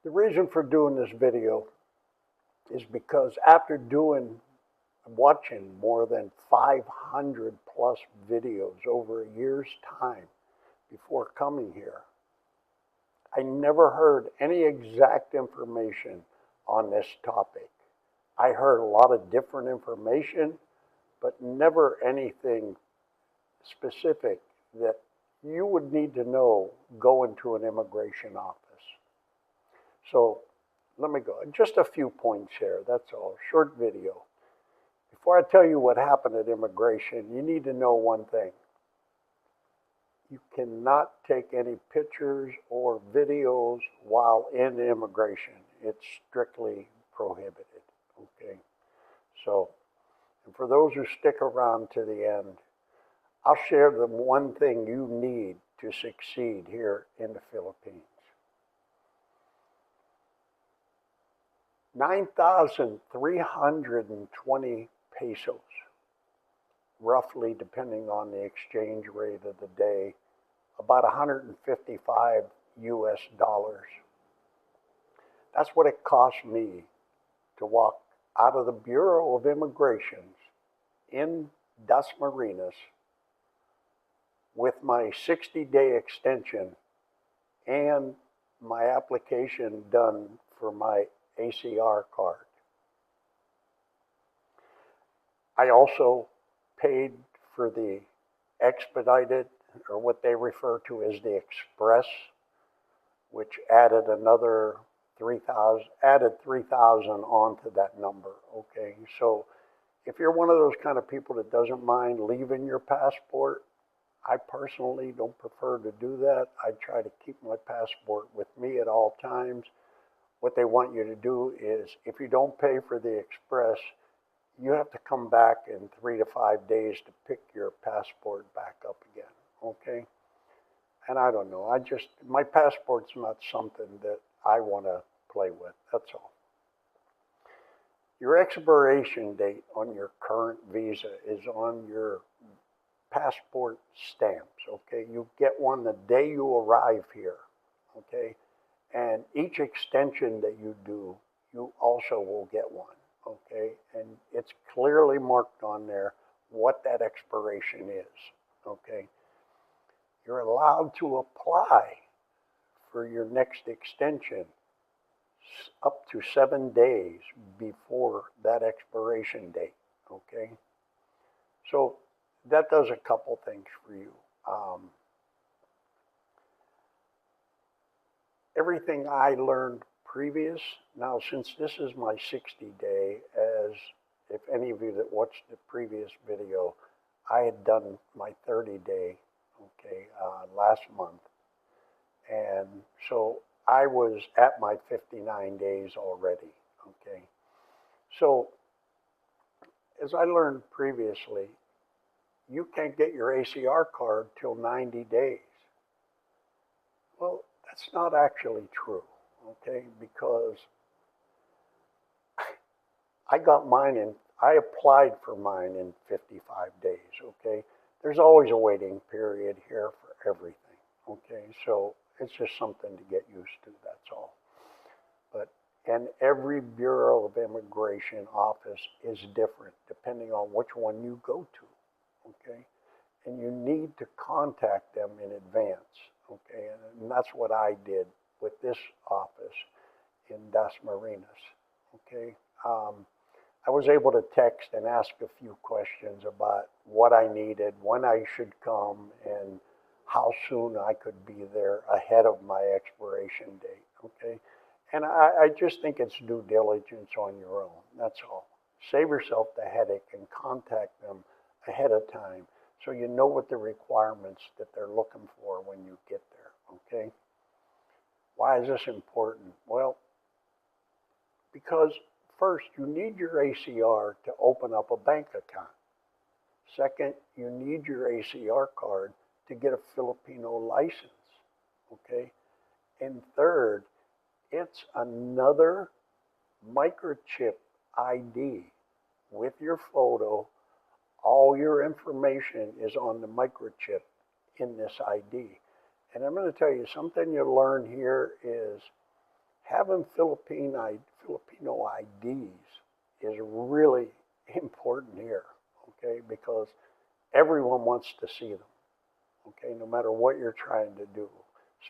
The reason for doing this video is because after watching more than 500 plus videos over a year's time before coming here, I never heard any exact information on this topic. I heard a lot of different information, but never anything specific that you would need to know going to an immigration office. So let me go. Just a few points here, that's all. Short video. Before I tell you what happened at immigration, you need to know one thing. You cannot take any pictures or videos while in immigration. It's strictly prohibited, okay? So, and for those who stick around to the end, I'll share the one thing you need to succeed here in the Philippines. 9,320 pesos, roughly, depending on the exchange rate of the day, about 155 US dollars. That's what it cost me to walk out of the Bureau of Immigrations in Dasmariñas with my 60-day extension and my application done for my ACR card. I also paid for the expedited, or what they refer to as the express, which added another 3,000, added 3,000 onto that number, okay? So if you're one of those kind of people that doesn't mind leaving your passport, I personally don't prefer to do that. I try to keep my passport with me at all times. What they want you to do is, if you don't pay for the express, you have to come back in 3 to 5 days to pick your passport back up again, okay? And I don't know, my passport's not something that I want to play with, that's all. Your expiration date on your current visa is on your passport stamps, okay? You get one the day you arrive here, okay? And each extension that you do, you also will get one, okay? And it's clearly marked on there what that expiration is, okay? You're allowed to apply for your next extension up to 7 days before that expiration date, okay? So that does a couple things for you. Everything I learned previous, now since this is my 60-day, as if any of you that watched the previous video, I had done my 30-day, okay, last month. And so I was at my 59 days already, okay. So as I learned previously, you can't get your ACR card till 90 days. Well, that's not actually true, okay, because I applied for mine in 55 days, okay. There's always a waiting period here for everything, okay, so it's just something to get used to, that's all. And every Bureau of Immigration office is different depending on which one you go to, okay, and you need to contact them in advance, okay, and that's what I did with this office in Dasmariñas, okay. I was able to text and ask a few questions about what I needed, when I should come, and how soon I could be there ahead of my expiration date, okay. And I just think it's due diligence on your own, that's all. Save yourself the headache and contact them ahead of time so you know what the requirements that they're looking for when you get there, okay? Why is this important? Well, because first, you need your ACR to open up a bank account. Second, you need your ACR card to get a Filipino license, okay? And third, it's another microchip ID with your photo. All your information is on the microchip in this ID. And I'm going to tell you, something you learn here is having Filipino IDs is really important here, okay? Because everyone wants to see them, okay? No matter what you're trying to do,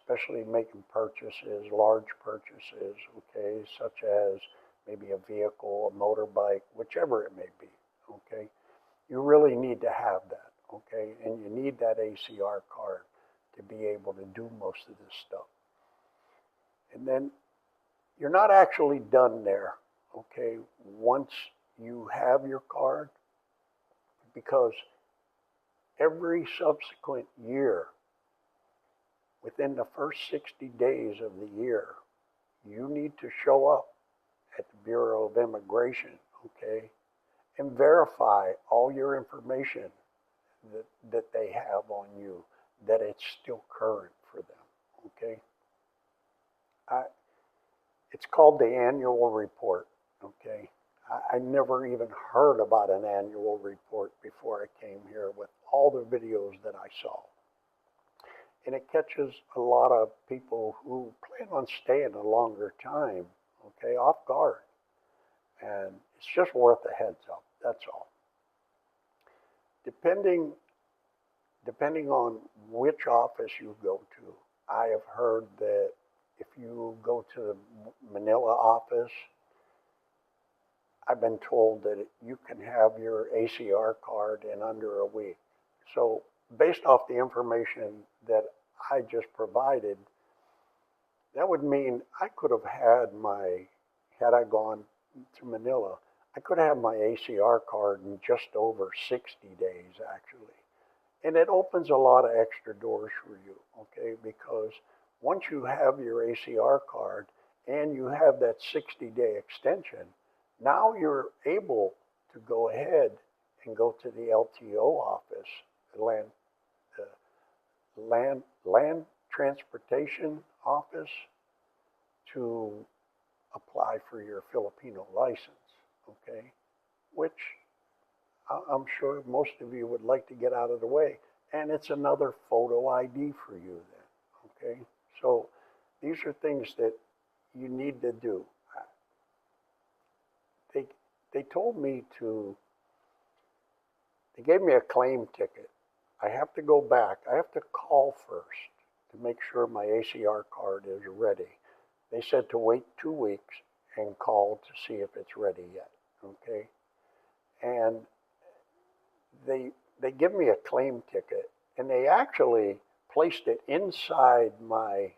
especially making purchases, large purchases, okay? Such as maybe a vehicle, a motorbike, whichever it may be, okay? You really need to have that, okay? And you need that ACR card to be able to do most of this stuff. And then you're not actually done there, okay? Once you have your card, because every subsequent year, within the first 60 days of the year, you need to show up at the Bureau of Immigration, okay, and verify all your information that they have on you, that it's still current for them, okay? It's called the annual report, okay? I never even heard about an annual report before I came here with all the videos that I saw. And it catches a lot of people who plan on staying a longer time, okay, off guard. And it's just worth a heads up, that's all. Depending on which office you go to, I have heard that if you go to the Manila office, I've been told that you can have your ACR card in under a week. So based off the information that I just provided, that would mean I could have had I gone to Manila, I could have my ACR card in just over 60 days actually. And it opens a lot of extra doors for you, okay? Because once you have your ACR card and you have that 60-day extension, now you're able to go ahead and go to the LTO office, the land transportation office, to apply for your Filipino license, okay? Which I'm sure most of you would like to get out of the way. And it's another photo ID for you then, okay? So these are things that you need to do. They told me they gave me a claim ticket. I have to go back. I have to call first to make sure my ACR card is ready. They said to wait 2 weeks and call to see if it's ready yet, okay? And they give me a claim ticket, and they actually placed it inside my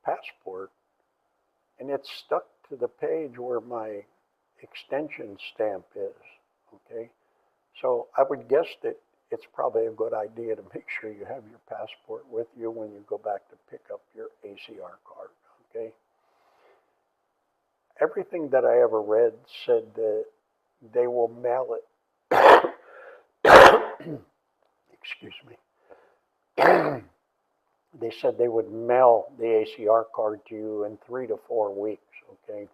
passport, and it's stuck to the page where my extension stamp is, okay? So I would guess that it's probably a good idea to make sure you have your passport with you when you go back to pick up your ACR card, okay? Everything that I ever read said that they will mail it. Excuse me. They said they would mail the ACR card to you in 3 to 4 weeks, okay?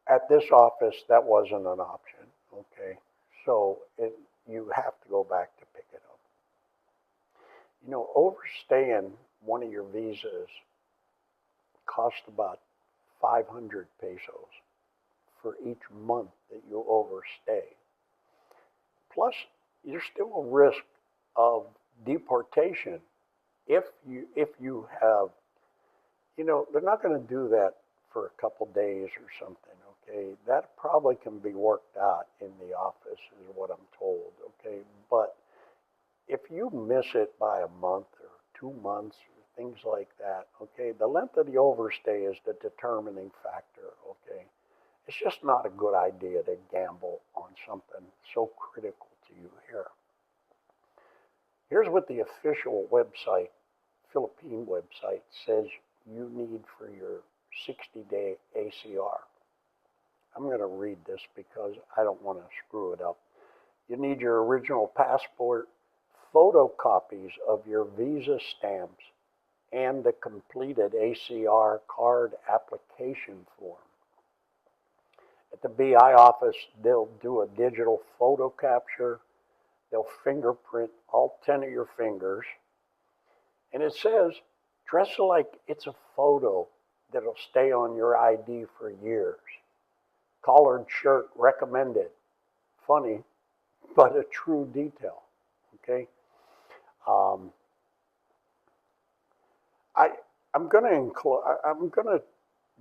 At this office, that wasn't an option, okay? So you have to go back to pick it up. You know, overstaying one of your visas costs about 500 pesos for each month that you overstay. Plus, there's still a risk of deportation if you have, you know, they're not going to do that for a couple days or something, okay? That probably can be worked out in the office is what I'm told, okay? But if you miss it by a month or 2 months or things like that, okay, the length of the overstay is the determining factor, okay? It's just not a good idea to gamble on something so critical to you here. Here's what the official website, Philippine website, says you need for your 60-day ACR. I'm going to read this because I don't want to screw it up. You need your original passport, photocopies of your visa stamps, and the completed ACR card application form. At the BI office, they'll do a digital photo capture. They'll fingerprint all 10 of your fingers. And it says, dress like it's a photo that'll stay on your ID for years. Collared shirt recommended. Funny, but a true detail. Okay. Um, I I'm gonna include. I'm gonna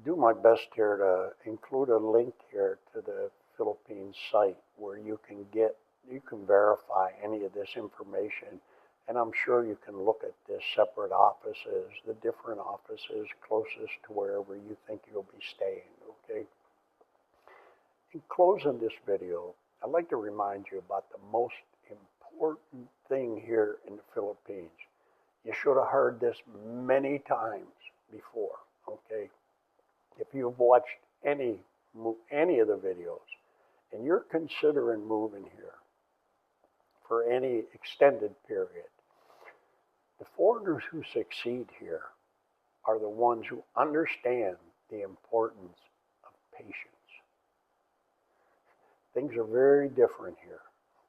do my best here to include a link here to the Philippine site where you can verify any of this information, and I'm sure you can look at the separate offices, the different offices closest to wherever you think you'll be staying. Okay. In closing this video, I'd like to remind you about the most important thing here in the Philippines. You should have heard this many times before, okay? If you've watched any of the videos and you're considering moving here for any extended period, the foreigners who succeed here are the ones who understand the importance of patience. Things are very different here,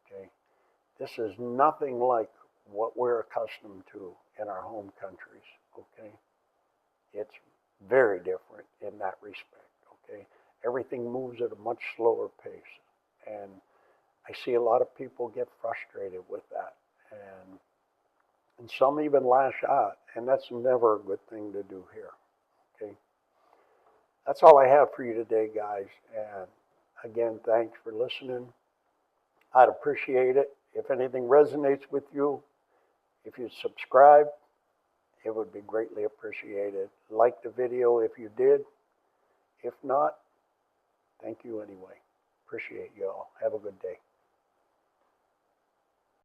okay? This is nothing like what we're accustomed to in our home countries, okay? It's very different in that respect, okay? Everything moves at a much slower pace, and I see a lot of people get frustrated with that, and some even lash out, and that's never a good thing to do here, okay? That's all I have for you today, guys, and again, thanks for listening. I'd appreciate it if anything resonates with you. If you subscribe, it would be greatly appreciated. Like the video if you did. If not, thank you anyway. Appreciate you all. Have a good day.